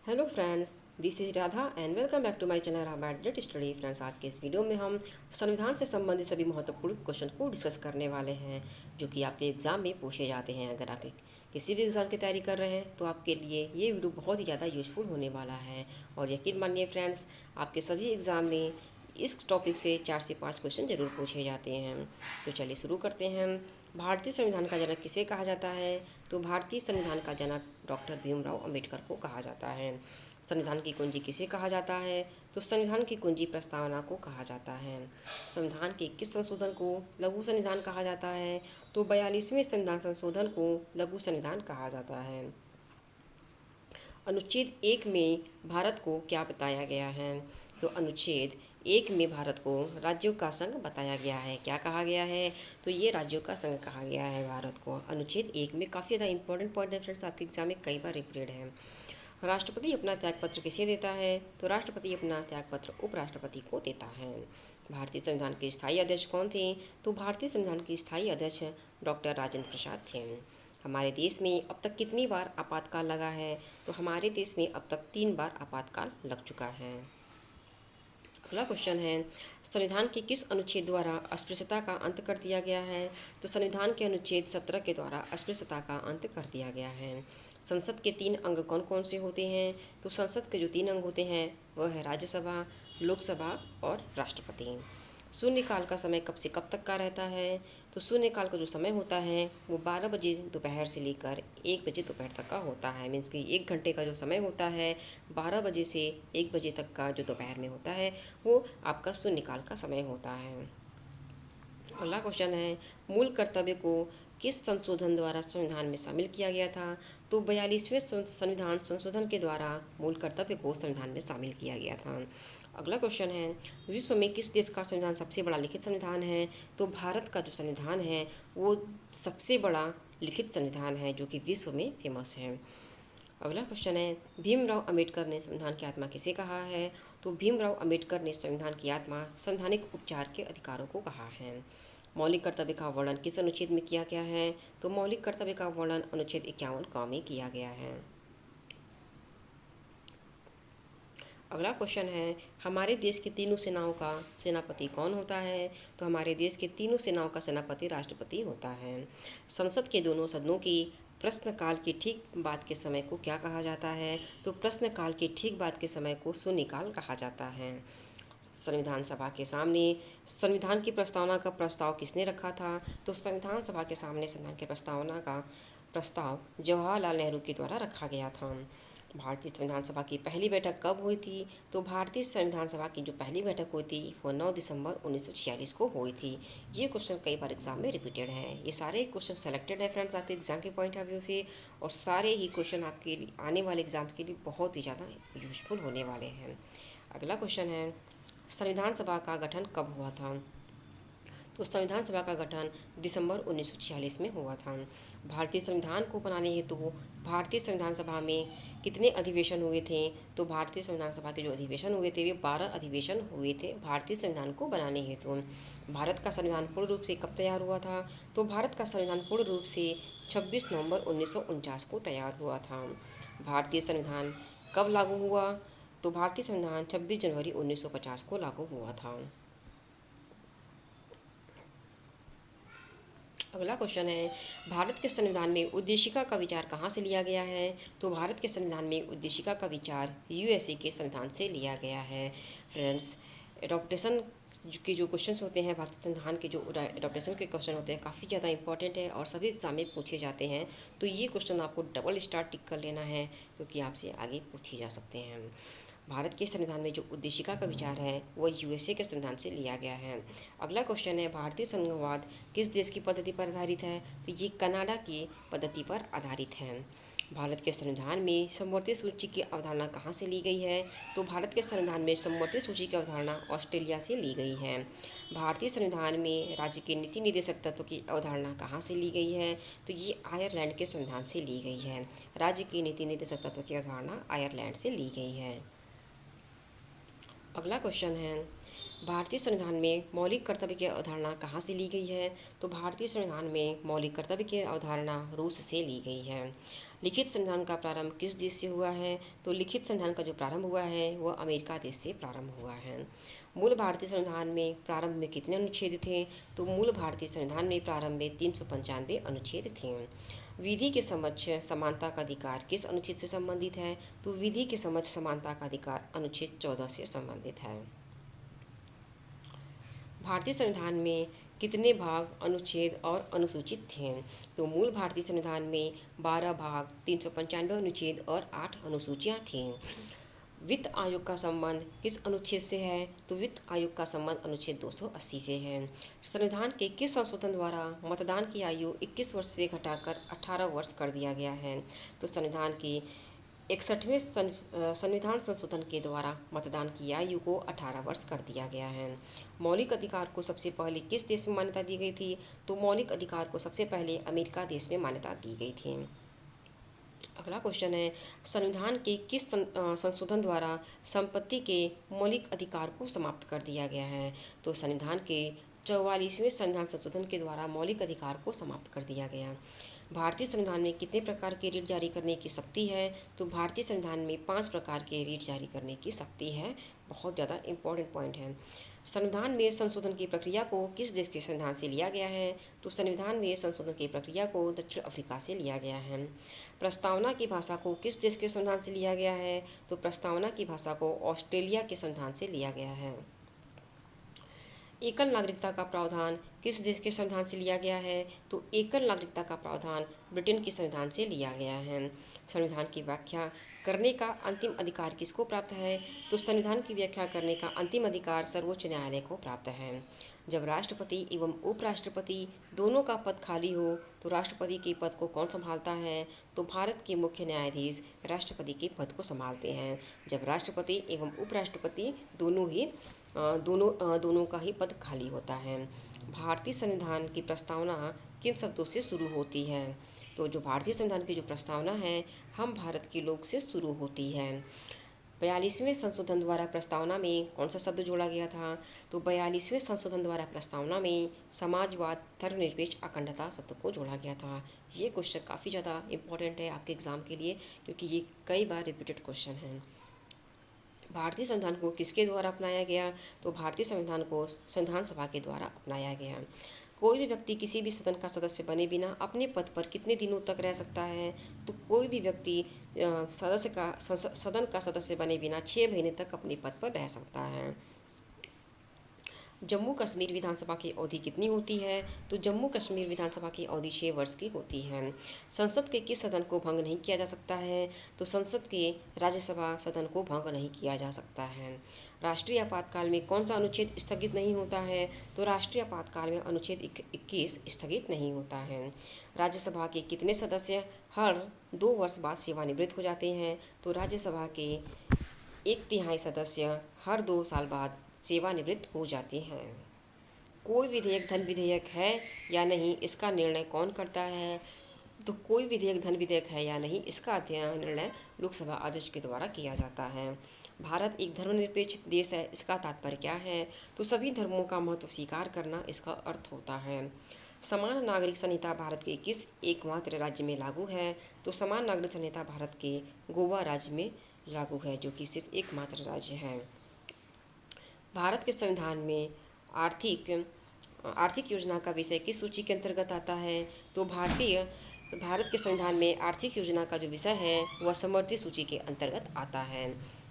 Hello friends, this is Radha and welcome back to my channel Ramayana study. Friends, आज के इस video में हम संविधान से संबंधित सभी महत्वपूर्ण क्वेश्चन को डिस्कस करने वाले हैं जो कि आपके एग्ज़ाम में पूछे जाते हैं। अगर आप किसी भी एग्ज़ाम की तैयारी कर रहे हैं तो आपके लिए ये वीडियो बहुत ही ज़्यादा यूज़फुल होने वाला है। और यकीन मानिए फ्रेंड्स, आपके सभी एग्ज़ाम में इस टॉपिक से 4 से 5 क्वेश्चन जरूर पूछे जाते हैं। तो चलिए शुरू करते हैं। भारतीय संविधान का जनक किसे कहा जाता है? तो भारतीय संविधान का जनक डॉक्टर भीमराव अंबेडकर को कहा जाता है। संविधान की कुंजी किसे कहा जाता है? तो संविधान की कुंजी प्रस्तावना को कहा जाता है। संविधान के किस संशोधन को लघु संविधान कहा जाता है? तो 42वें संविधान संशोधन को लघु संविधान कहा जाता है। अनुच्छेद 1 में भारत को क्या बताया गया है? तो अनुच्छेद 1 में भारत को राज्यों का संघ बताया गया है। क्या कहा गया है? तो ये राज्यों का संघ कहा गया है भारत को। अनुच्छेद 1 में काफ़ी ज़्यादा इंपॉर्टेंट पॉइंट है फ्रेंड्स, आपके एग्जाम में कई बार रिपीटेड है। राष्ट्रपति अपना त्यागपत्र किसे देता है? तो राष्ट्रपति अपना त्यागपत्र उपराष्ट्रपति को देता है। भारतीय संविधान के स्थायी अध्यक्ष कौन थे? तो भारतीय संविधान के स्थायी अध्यक्ष डॉक्टर राजेंद्र प्रसाद थे। हमारे देश में अब तक कितनी बार आपातकाल लगा है? तो हमारे देश में अब तक 3 बार आपातकाल लग चुका है। अगला क्वेश्चन है, संविधान के किस अनुच्छेद द्वारा अस्पृश्यता का अंत कर दिया गया है? तो संविधान के अनुच्छेद 17 के द्वारा अस्पृश्यता का अंत कर दिया गया है। संसद के 3 अंग कौन कौन से होते हैं? तो संसद के जो 3 अंग होते हैं वह है राज्यसभा, लोकसभा और राष्ट्रपति। शून्यकाल का समय कब से कब तक का रहता है? तो शून्यकाल का जो समय होता है वो 12 बजे दोपहर से लेकर 1 बजे दोपहर तक का होता है। मीन्स कि 1 घंटे का जो समय होता है 12 बजे से 1 बजे तक का जो दोपहर में होता है वो आपका शून्यकाल का समय होता है। अगला क्वेश्चन है, मूल कर्तव्य को किस संशोधन द्वारा संविधान में शामिल किया गया था? तो 42वें संविधान संशोधन के द्वारा मूल कर्तव्य को संविधान में शामिल किया गया था। अगला क्वेश्चन है, विश्व में किस देश का संविधान सबसे बड़ा लिखित संविधान है? तो भारत का जो संविधान है वो सबसे बड़ा लिखित संविधान है जो कि विश्व में फेमस है। अगला क्वेश्चन है, भीमराव अंबेडकर ने संविधान की आत्मा किसे कहा है? तो भीमराव अंबेडकर ने संविधान की आत्मा संवैधानिक उपचार के अधिकारों को कहा है। मौलिक कर्तव्य का वर्णन किस अनुच्छेद में किया गया है? तो मौलिक कर्तव्य का वर्णन अनुच्छेद 51 क में किया गया है। अगला क्वेश्चन है, हमारे देश के तीनों सेनाओं का सेनापति कौन होता है? तो हमारे देश के तीनों सेनाओं का सेनापति राष्ट्रपति होता है। संसद के दोनों सदनों की प्रश्नकाल के ठीक बाद के समय को क्या कहा जाता है? तो प्रश्नकाल के ठीक बाद के समय को शून्यकाल कहा जाता है। संविधान सभा के सामने संविधान की प्रस्तावना का प्रस्ताव किसने रखा था? तो संविधान सभा के सामने संविधान की प्रस्तावना का प्रस्ताव जवाहरलाल नेहरू के द्वारा रखा गया था। भारतीय संविधान सभा की पहली बैठक कब हुई थी? तो भारतीय संविधान सभा की जो पहली बैठक हुई थी वो 9 दिसंबर 1946 को हुई थी। ये क्वेश्चन कई बार एग्जाम में रिपीटेड हैं। ये सारे क्वेश्चन सेलेक्टेड है फ्रेंड्स आपके एग्जाम के पॉइंट ऑफ व्यू से, और सारे ही क्वेश्चन आपके आने वाले एग्जाम के लिए बहुत ही ज़्यादा यूजफुल होने वाले हैं। अगला क्वेश्चन है, संविधान सभा का गठन कब हुआ था? तो संविधान सभा का गठन दिसंबर 1946 में हुआ था। भारतीय संविधान को बनाने हेतु भारतीय संविधान सभा में कितने अधिवेशन हुए थे? तो भारतीय संविधान सभा के जो अधिवेशन हुए थे वे 12 अधिवेशन हुए थे भारतीय संविधान को बनाने हेतु। भारत का संविधान पूर्ण रूप से कब तैयार हुआ था? तो भारत का संविधान पूर्ण रूप से 26 नवंबर 1949 को तैयार हुआ था। भारतीय संविधान कब लागू हुआ? तो भारतीय संविधान 26 जनवरी 1950 को लागू हुआ था। अगला क्वेश्चन है, भारत के संविधान में उद्देशिका का विचार कहाँ से लिया गया है? तो भारत के संविधान में उद्देशिका का विचार यूएसए के संविधान से लिया गया है। फ्रेंड्स, एडॉप्टेशन के जो क्वेश्चंस होते हैं, भारतीय संविधान के जो एडॉप्टेशन के क्वेश्चन होते हैं काफ़ी ज़्यादा इंपॉर्टेंट है और सभी एग्जाम में पूछे जाते हैं। तो ये क्वेश्चन आपको डबल स्टार टिक कर लेना है क्योंकि आपसे आगे पूछे जा सकते हैं। भारत के संविधान में जो उद्देशिका का विचार है वह यूएसए के संविधान से लिया गया है। अगला क्वेश्चन है, भारतीय संघवाद किस देश की पद्धति पर आधारित है? तो ये कनाडा की पद्धति पर आधारित है। भारत के संविधान में समवर्ती सूची की अवधारणा कहाँ से ली गई है? तो भारत के संविधान में समवर्ती सूची की अवधारणा ऑस्ट्रेलिया से ली गई है। भारतीय संविधान में राज्य के नीति निदेशक तत्व की अवधारणा कहाँ से ली गई है? तो ये आयरलैंड के संविधान से ली गई है। राज्य की नीति निदेशक तत्व की अवधारणा आयरलैंड से ली गई है। अगला क्वेश्चन है, भारतीय संविधान में मौलिक कर्तव्य की अवधारणा कहाँ से ली गई है? तो भारतीय संविधान में मौलिक कर्तव्य की अवधारणा रूस से ली गई है। लिखित संविधान का प्रारंभ किस देश से हुआ है? तो लिखित संविधान का जो प्रारंभ हुआ है वह अमेरिका देश से प्रारंभ हुआ है। मूल भारतीय संविधान में प्रारंभ में कितने अनुच्छेद थे? तो मूल भारतीय संविधान में प्रारंभ में 395 अनुच्छेद थे। विधि के समक्ष समानता का अधिकार किस अनुच्छेद से संबंधित है? तो विधि के समक्ष समानता का अधिकार अनुच्छेद 14 से संबंधित है। भारतीय संविधान में कितने भाग, अनुच्छेद और अनुसूचित थे? तो मूल भारतीय संविधान में 12 भाग, 395 अनुच्छेद और 8 अनुसूचियाँ थीं। वित्त आयोग का संबंध किस अनुच्छेद से है? तो वित्त आयोग का संबंध अनुच्छेद 280 से है। संविधान के किस संशोधन द्वारा मतदान की आयु 21 वर्ष से घटाकर 18 वर्ष कर दिया गया है? तो संविधान की 61वें संविधान संशोधन के द्वारा मतदान की आयु को 18 वर्ष कर दिया गया है। मौलिक अधिकार को सबसे पहले किस देश में मान्यता दी गई थी? तो मौलिक अधिकार को सबसे पहले अमेरिका देश में मान्यता दी गई थी। अगला क्वेश्चन है, संविधान के किस संशोधन द्वारा संपत्ति के मौलिक अधिकार को समाप्त कर दिया गया है? तो संविधान के 44वें संविधान संशोधन के द्वारा मौलिक अधिकार को समाप्त कर दिया गया। भारतीय संविधान में कितने प्रकार के रीट जारी करने की शक्ति है? तो भारतीय संविधान में 5 प्रकार के रीट जारी करने की शक्ति है। बहुत ज़्यादा इंपॉर्टेंट पॉइंट है। संविधान में संशोधन की प्रक्रिया को किस देश के संविधान से लिया गया है? तो संविधान में संशोधन की प्रक्रिया को दक्षिण अफ्रीका से लिया गया है। प्रस्तावना की भाषा को किस देश के संविधान से लिया गया है? तो प्रस्तावना की भाषा को ऑस्ट्रेलिया के संविधान से लिया गया है। एकल नागरिकता का प्रावधान किस देश के संविधान से लिया गया है? तो एकल नागरिकता का प्रावधान ब्रिटेन के संविधान से लिया गया है। संविधान की व्याख्या करने का अंतिम अधिकार किसको प्राप्त है? तो संविधान की व्याख्या करने का अंतिम अधिकार सर्वोच्च न्यायालय को प्राप्त है। जब राष्ट्रपति एवं उपराष्ट्रपति दोनों का पद खाली हो तो राष्ट्रपति के पद को कौन संभालता है? तो भारत के मुख्य न्यायाधीश राष्ट्रपति के पद को संभालते हैं। जब राष्ट्रपति एवं उपराष्ट्रपति दोनों का ही पद खाली होता है। भारतीय संविधान की प्रस्तावना किन शब्दों से शुरू होती है? तो जो भारतीय संविधान की जो प्रस्तावना है, हम भारत के लोग से शुरू होती है। 42वें संशोधन द्वारा प्रस्तावना में कौन सा शब्द जोड़ा गया था? तो 42वें संशोधन द्वारा प्रस्तावना में समाजवाद, धर्मनिरपेक्ष अखंडता शब्द को जोड़ा गया था। ये क्वेश्चन काफ़ी ज़्यादा इंपॉर्टेंट है आपके एग्जाम के लिए, क्योंकि ये कई बार रिपीटेड क्वेश्चन है। भारतीय संविधान को किसके द्वारा अपनाया गया? तो भारतीय संविधान को संविधान सभा के द्वारा अपनाया गया। कोई भी व्यक्ति किसी भी सदन का सदस्य बने बिना अपने पद पर कितने दिनों तक रह सकता है? तो कोई भी व्यक्ति सदन का सदस्य बने बिना 6 महीने तक अपने पद पर रह सकता है। जम्मू कश्मीर विधानसभा की अवधि कितनी होती है? तो जम्मू कश्मीर विधानसभा की अवधि 6 वर्ष की होती है। संसद के किस सदन को भंग नहीं किया जा सकता है? तो संसद के राज्यसभा सदन को भंग नहीं किया जा सकता है। राष्ट्रीय आपातकाल में कौन सा अनुच्छेद स्थगित नहीं होता है? तो राष्ट्रीय आपातकाल में अनुच्छेद 21 स्थगित नहीं होता है। राज्यसभा के कितने सदस्य हर 2 वर्ष बाद सेवानिवृत्त हो जाते हैं? तो राज्यसभा के 1/3 सदस्य हर 2 साल बाद सेवानिवृत्त हो जाते हैं। कोई विधेयक धन विधेयक है या नहीं, इसका निर्णय कौन करता है? तो कोई विधेयक धन विधेयक है या नहीं, इसका निर्णय लोकसभा अध्यक्ष के द्वारा किया जाता है। भारत एक धर्मनिरपेक्ष देश है, इसका तात्पर्य क्या है? तो सभी धर्मों का महत्व स्वीकार करना इसका अर्थ होता है। समान नागरिक संहिता भारत के किस एकमात्र राज्य में लागू है? तो समान नागरिक संहिता भारत के गोवा राज्य में लागू है, जो कि सिर्फ एकमात्र राज्य है। भारत के संविधान में आर्थिक योजना का विषय किस सूची के अंतर्गत आता है? तो भारत के संविधान में आर्थिक योजना का जो विषय है वह समवर्ती सूची के अंतर्गत आता है।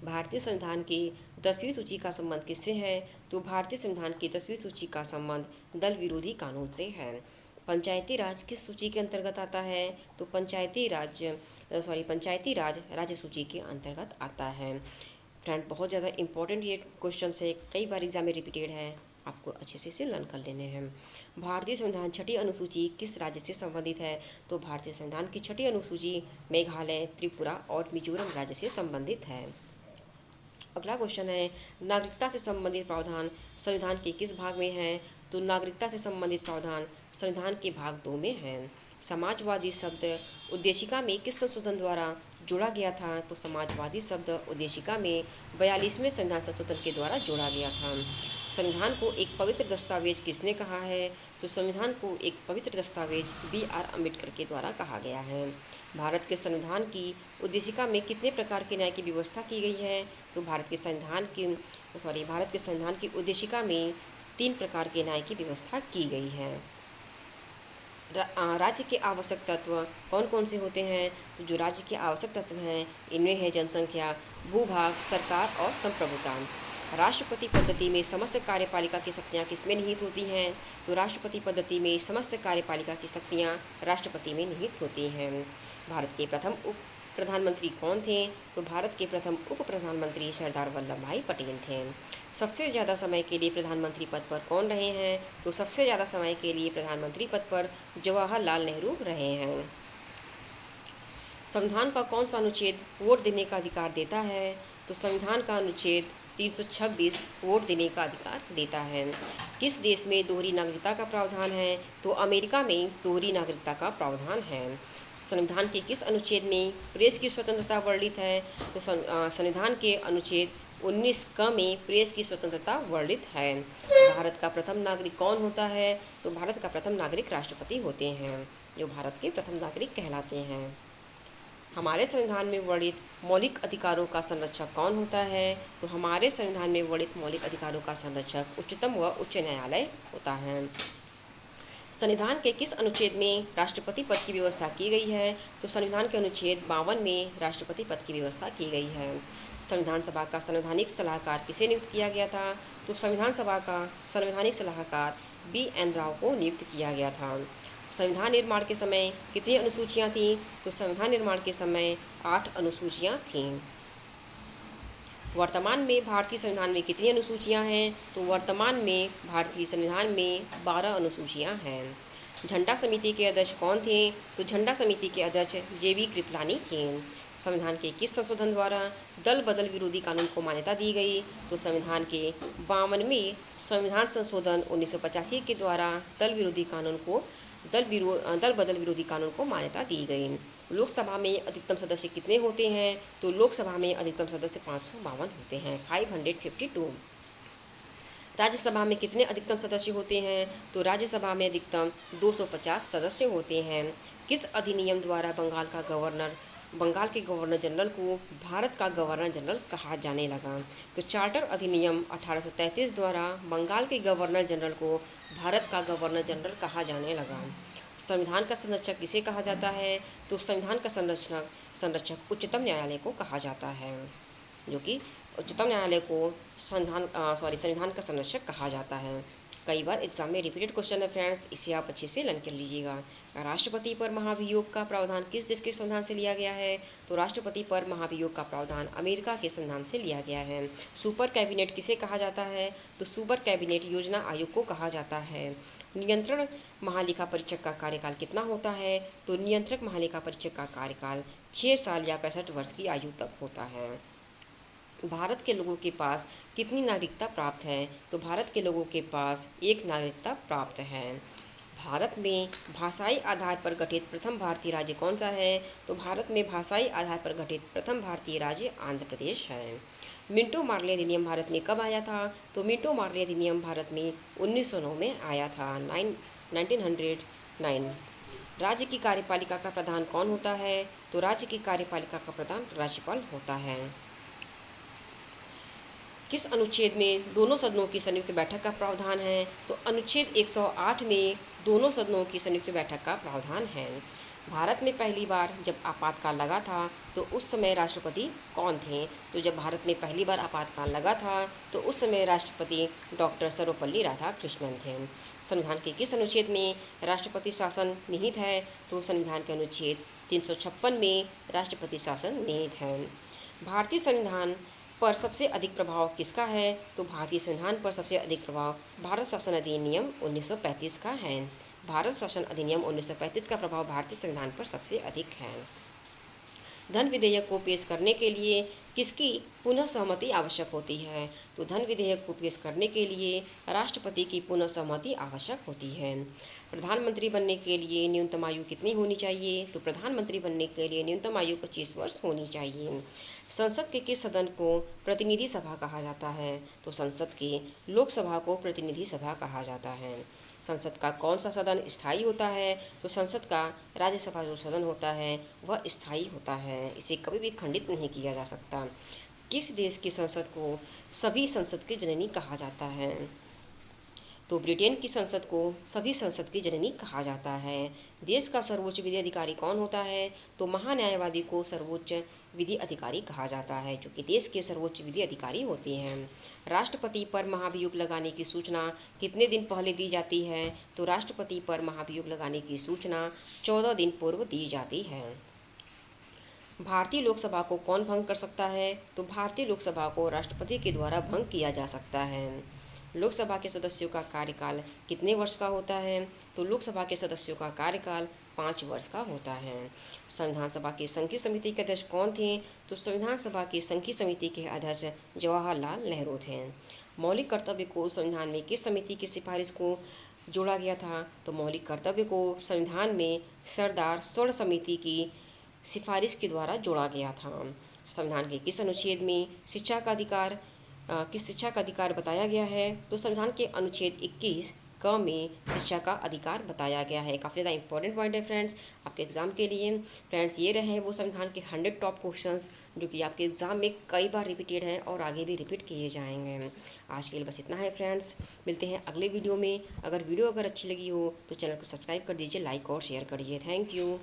भारतीय संविधान की 10वीं सूची का संबंध किससे है? तो भारतीय संविधान की 10वीं सूची का संबंध दल विरोधी कानून से है। पंचायती राज किस सूची के अंतर्गत आता है? तो पंचायती राज राज्य सूची के अंतर्गत आता है। फ्रेंड, बहुत ज़्यादा इंपॉर्टेंट ये क्वेश्चन है, कई बार एग्जाम में रिपीटेड है, आपको अच्छे से इसे लर्न कर लेने हैं। भारतीय संविधान छठी अनुसूची किस राज्य से संबंधित है? तो भारतीय संविधान की छठी अनुसूची मेघालय, त्रिपुरा और मिजोरम राज्य से संबंधित है। अगला क्वेश्चन है, नागरिकता से संबंधित प्रावधान संविधान के किस भाग में है? तो नागरिकता से संबंधित प्रावधान संविधान के भाग 2 में है। समाजवादी शब्द उद्देशिका में किस संशोधन द्वारा जोड़ा गया था? तो समाजवादी शब्द उद्देशिका में 42वें संविधान संशोधन के द्वारा जोड़ा गया था। संविधान को एक पवित्र दस्तावेज किसने कहा है? तो संविधान को एक पवित्र दस्तावेज B.R. अम्बेडकर के द्वारा कहा गया है। भारत के संविधान की उद्देशिका में कितने प्रकार के न्याय की व्यवस्था की गई है? तो भारत के संविधान की उद्देशिका में 3 प्रकार के न्याय की व्यवस्था की गई है। राज्य के आवश्यक तत्व कौन कौन से होते हैं? तो जो राज्य के आवश्यक तत्व हैं इनमें है जनसंख्या, भूभाग, सरकार और संप्रभुता। राष्ट्रपति पद्धति में समस्त कार्यपालिका की शक्तियाँ किसमें निहित होती हैं? तो राष्ट्रपति पद्धति में समस्त कार्यपालिका की शक्तियाँ राष्ट्रपति में निहित होती हैं। भारत के प्रथम उप प्रधानमंत्री कौन थे? तो भारत के प्रथम उप प्रधानमंत्री सरदार वल्लभ भाई पटेल थे। सबसे ज़्यादा समय के लिए प्रधानमंत्री पद पर कौन रहे हैं? तो सबसे ज़्यादा समय के लिए प्रधानमंत्री पद पर जवाहरलाल नेहरू रहे हैं। संविधान का कौन सा अनुच्छेद वोट देने का अधिकार देता है? तो संविधान का अनुच्छेद 326 वोट देने का अधिकार देता है। किस देश में दोहरी नागरिकता का प्रावधान है? तो अमेरिका में दोहरी नागरिकता का प्रावधान है। संविधान के किस अनुच्छेद में प्रेस की स्वतंत्रता वर्णित है? तो संविधान के अनुच्छेद 19 क में प्रेस की स्वतंत्रता वर्णित है। भारत का प्रथम नागरिक कौन होता है? तो भारत का प्रथम नागरिक राष्ट्रपति होते हैं, जो भारत के प्रथम नागरिक कहलाते हैं। हमारे संविधान में वर्णित मौलिक अधिकारों का संरक्षक कौन होता है? तो हमारे संविधान में वर्णित मौलिक अधिकारों का संरक्षक उच्चतम व उच्च न्यायालय होता है। संविधान के किस अनुच्छेद में राष्ट्रपति पद की व्यवस्था की गई है? तो संविधान के अनुच्छेद 52 में राष्ट्रपति पद की व्यवस्था की गई है। संविधान सभा का संवैधानिक सलाहकार किसे नियुक्त किया गया था? तो संविधान सभा का संवैधानिक सलाहकार B.N. राव को नियुक्त किया गया था। संविधान निर्माण के समय कितनी अनुसूचियाँ थीं? तो संविधान निर्माण के समय 8 अनुसूचियाँ थीं। वर्तमान में भारतीय संविधान में कितनी अनुसूचियाँ हैं? तो वर्तमान में भारतीय संविधान में 12 अनुसूचियाँ हैं। झंडा समिति के अध्यक्ष कौन थे? तो झंडा समिति के अध्यक्ष J.B. कृपलानी थे। संविधान के किस संशोधन द्वारा दल बदल विरोधी कानून को मान्यता दी गई? तो संविधान के 52वें संविधान संशोधन 1985 के द्वारा दल बदल विरोधी कानून को मान्यता दी गई। लोकसभा में अधिकतम सदस्य कितने होते हैं? तो लोकसभा में अधिकतम सदस्य 552 होते हैं, 552। राज्यसभा में कितने अधिकतम सदस्य होते हैं? तो राज्यसभा में अधिकतम 250 सदस्य होते हैं। किस अधिनियम द्वारा बंगाल के गवर्नर जनरल को भारत का गवर्नर जनरल कहा जाने लगा? तो चार्टर अधिनियम 1833 द्वारा बंगाल के गवर्नर जनरल को भारत का गवर्नर जनरल कहा जाने लगा। संविधान का संरक्षक किसे कहा जाता है? तो संविधान का संरक्षक उच्चतम न्यायालय को कहा जाता है, जो कि उच्चतम न्यायालय को संविधान का संरक्षक कहा जाता है। कई बार एग्जाम में रिपीटेड क्वेश्चन है फ्रेंड्स, इसे आप अच्छे से लर्न कर लीजिएगा। राष्ट्रपति पर महाभियोग का प्रावधान किस देश के संविधान से लिया गया है? तो राष्ट्रपति पर महाभियोग का प्रावधान अमेरिका के संविधान से लिया गया है। सुपर कैबिनेट किसे कहा जाता है? तो सुपर कैबिनेट योजना आयोग को कहा जाता है। नियंत्रण महालेखा परीक्षक का कार्यकाल कितना होता है? तो नियंत्रक महालेखा परीक्षक का कार्यकाल 6 साल या 65 वर्ष की आयु तक होता है। भारत के लोगों के पास कितनी नागरिकता प्राप्त है? तो भारत के लोगों के पास 1 नागरिकता प्राप्त है। भारत में भाषाई आधार पर गठित प्रथम भारतीय राज्य कौन सा है? तो भारत में भाषाई आधार पर गठित प्रथम भारतीय राज्य आंध्र प्रदेश है। मिंटो मार्ले अधिनियम भारत में कब आया था? तो मिंटो मार्ले अधिनियम भारत में 1909 में आया था, 1909। राज्य की कार्यपालिका का प्रधान कौन होता है? तो राज्य की कार्यपालिका का प्रधान राज्यपाल होता है। किस अनुच्छेद में दोनों सदनों की संयुक्त बैठक का प्रावधान है? तो अनुच्छेद 108 में दोनों सदनों की संयुक्त बैठक का प्रावधान है। भारत में पहली बार जब आपातकाल लगा था तो उस समय राष्ट्रपति कौन थे? तो जब भारत में पहली बार आपातकाल लगा था तो उस समय राष्ट्रपति डॉक्टर सर्वपल्ली राधाकृष्णन थे। संविधान के किस अनुच्छेद में राष्ट्रपति शासन निहित है? तो संविधान के अनुच्छेद 356 में राष्ट्रपति शासन निहित है। भारतीय संविधान पर सबसे अधिक प्रभाव किसका है? तो भारतीय संविधान पर सबसे अधिक प्रभाव भारत शासन अधिनियम 1935 का है। भारत शासन अधिनियम 1935 का प्रभाव भारतीय संविधान पर सबसे अधिक है। धन विधेयक को पेश करने के लिए किसकी पुनः सहमति आवश्यक होती है? तो धन विधेयक को पेश करने के लिए राष्ट्रपति की पुनः सहमति आवश्यक होती है। प्रधानमंत्री बनने के लिए न्यूनतम आयु कितनी होनी चाहिए? तो प्रधानमंत्री बनने के लिए न्यूनतम आयु 25 वर्ष होनी चाहिए। संसद के किस सदन को प्रतिनिधि सभा कहा जाता है? तो संसद की लोकसभा को प्रतिनिधि सभा कहा जाता है। संसद का कौन सा सदन स्थायी होता है? तो संसद का राज्यसभा जो सदन होता है वह स्थायी होता है, इसे कभी भी खंडित नहीं किया जा सकता। किस देश की संसद को सभी संसद की जननी कहा जाता है? तो ब्रिटेन की संसद को सभी संसद की जननी कहा जाता है। देश का सर्वोच्च विधि अधिकारी कौन होता है? तो महान्यायवादी को सर्वोच्च विधि अधिकारी कहा जाता है, जो कि देश के सर्वोच्च विधि अधिकारी होते हैं। राष्ट्रपति पर महाभियोग लगाने की सूचना कितने दिन पहले दी जाती है? तो राष्ट्रपति पर महाभियोग लगाने की सूचना 14 दिन पूर्व दी जाती है। भारतीय लोकसभा को कौन भंग कर सकता है? तो भारतीय लोकसभा को राष्ट्रपति के द्वारा भंग किया जा सकता है। लोकसभा के सदस्यों का कार्यकाल कितने वर्ष का होता है? तो लोकसभा के सदस्यों का कार्यकाल 5 वर्ष का होता है। संविधान सभा की संघीय समिति के अध्यक्ष कौन थे? तो संविधान सभा की संघीय समिति के अध्यक्ष जवाहरलाल नेहरू थे। मौलिक कर्तव्य को संविधान में किस समिति की सिफारिश को जोड़ा गया था? तो मौलिक कर्तव्य को संविधान में सरदार स्वर्ण समिति की सिफारिश के द्वारा जोड़ा गया था। संविधान के किस अनुच्छेद में शिक्षा का अधिकार किस शिक्षा का अधिकार बताया गया है? तो संविधान के अनुच्छेद 21 क में शिक्षा का अधिकार बताया गया है। काफ़ी ज़्यादा इंपॉर्टेंट पॉइंट है फ्रेंड्स आपके एग्जाम के लिए। फ्रेंड्स ये रहे वो संविधान के 100 टॉप क्वेश्चंस जो कि आपके एग्जाम में कई बार रिपीटेड हैं और आगे भी रिपीट किए जाएंगे। आज के लिए बस इतना है फ्रेंड्स, मिलते हैं अगले वीडियो में। अगर वीडियो अच्छी लगी हो तो चैनल को सब्सक्राइब कर दीजिए, लाइक और शेयर करिए। Thank you.